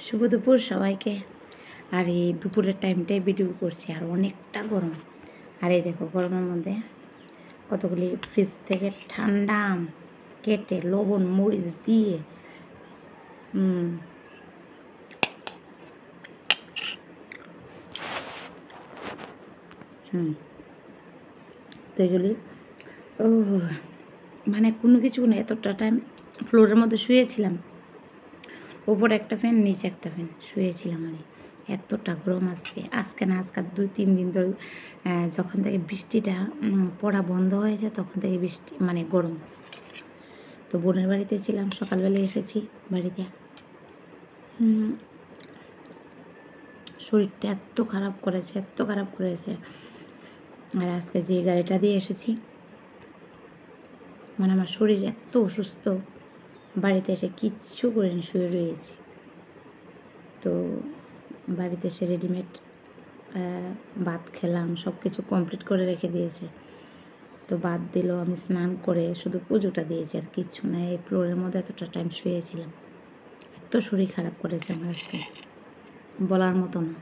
শুভ দুপুর সবাইকে। আর এই দুপুরের টাইমটাই ভিডিও করছি, আর অনেকটা গরম। আর এই দেখো গরমের মধ্যে কতগুলি ফ্রিজ থেকে ঠান্ডা আম কেটে লবণ মরিচ দিয়ে তো এগুলি মানে কোনো কিছু না, এতটা টাইম ফ্লোরের মধ্যে শুয়েছিলাম, ওপরে একটা ফ্যান নিচে একটা ফ্যান শুয়েছিলাম আমি। এতটা গরম আজকে না, আজকে 2-3 দিন ধরে যখন থেকে বৃষ্টিটা পড়া বন্ধ হয়েছে তখন থেকে বৃষ্টি মানে গরম। তো বোনের বাড়িতে ছিলাম, সকালবেলা এসেছি বাড়িতে। শরীরটা এত খারাপ করেছে। আর আজকে যে গাড়িটা দিয়ে এসেছি, মানে আমার শরীর এত অসুস্থ, বাড়িতে এসে কিচ্ছু করিনি, শুয়ে রয়েছি। তো বাড়িতে এসে রেডিমেড ভাত খেলাম, সব কিছু কমপ্লিট করে রেখে দিয়েছে। তো ভাত দিল, আমি স্নান করে শুধু পুজোটা দিয়েছি, আর কিচ্ছু না। এই ফ্লোরের মধ্যে এতটা টাইম শুয়েছিলাম, এত শরীর খারাপ করেছে আমার আজকে, বলার মতো না।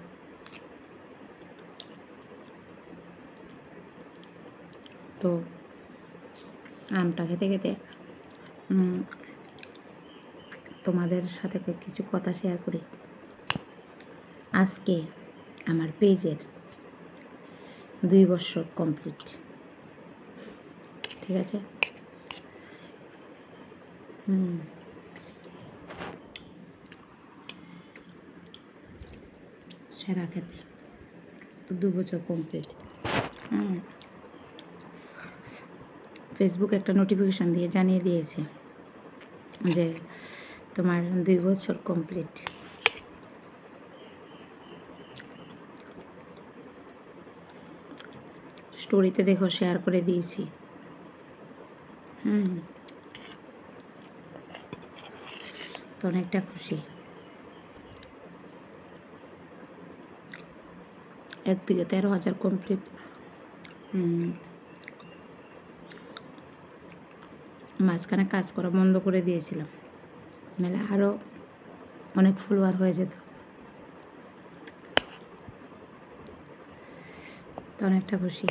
তো আমটা খেতে খেতে তোমাদের সাথে কিছু কথা শেয়ার করি। আজকে আমার পেজের 2 বছর কমপ্লিট, ঠিক আছে? সেরা খেতে তো 2 বছর কমপ্লিট। ফেসবুক একটা নোটিফিকেশান দিয়ে জানিয়ে দিয়েছে যে তোমার 2 বছর কমপ্লিট। স্টোরিতে দেখো শেয়ার করে দিয়েছি। তো অনেকটা খুশি। একদিকে 13,000 কমপ্লিট, মাঝখানে কাজ করা বন্ধ করে দিয়েছিলাম, নাহলে আরও অনেক ফলোয়ার হয়ে যেত। তো অনেকটা খুশি।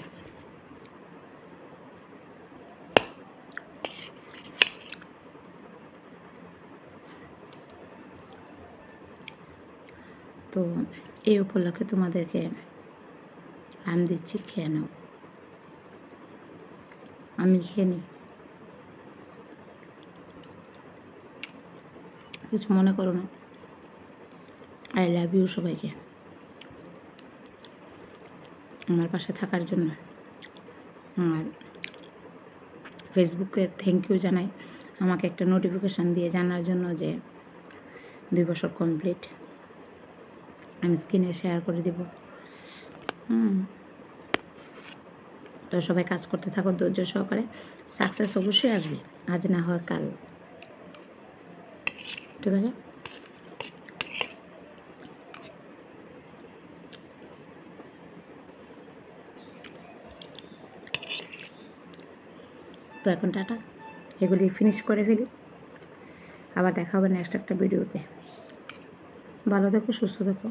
তো এই উপলক্ষে তোমাদেরকে আম দিচ্ছি, খেয়ে নাও। আমি খেয়ে নিই, কিছু মনে করো না। আই লাভ ইউ সবাইকে, আমার পাশে থাকার জন্য। আর ফেসবুকে থ্যাংক ইউ জানাই, আমাকে একটা নোটিফিকেশান দিয়ে জানার জন্য যে 2 বছর কমপ্লিট। আমি স্ক্রিনে শেয়ার করে দেব। তো সবাই কাজ করতে থাকো ধৈর্য সহকারে, সাকসেস অবশ্যই আসবে, আজ না হয় কাল, ঠিক আছে? তো এখন টাটা, এগুলি ফিনিশ করে ফেলি, আবার দেখা হবে নেক্সট একটা ভিডিওতে। ভালো থেকো, সুস্থ থেকো।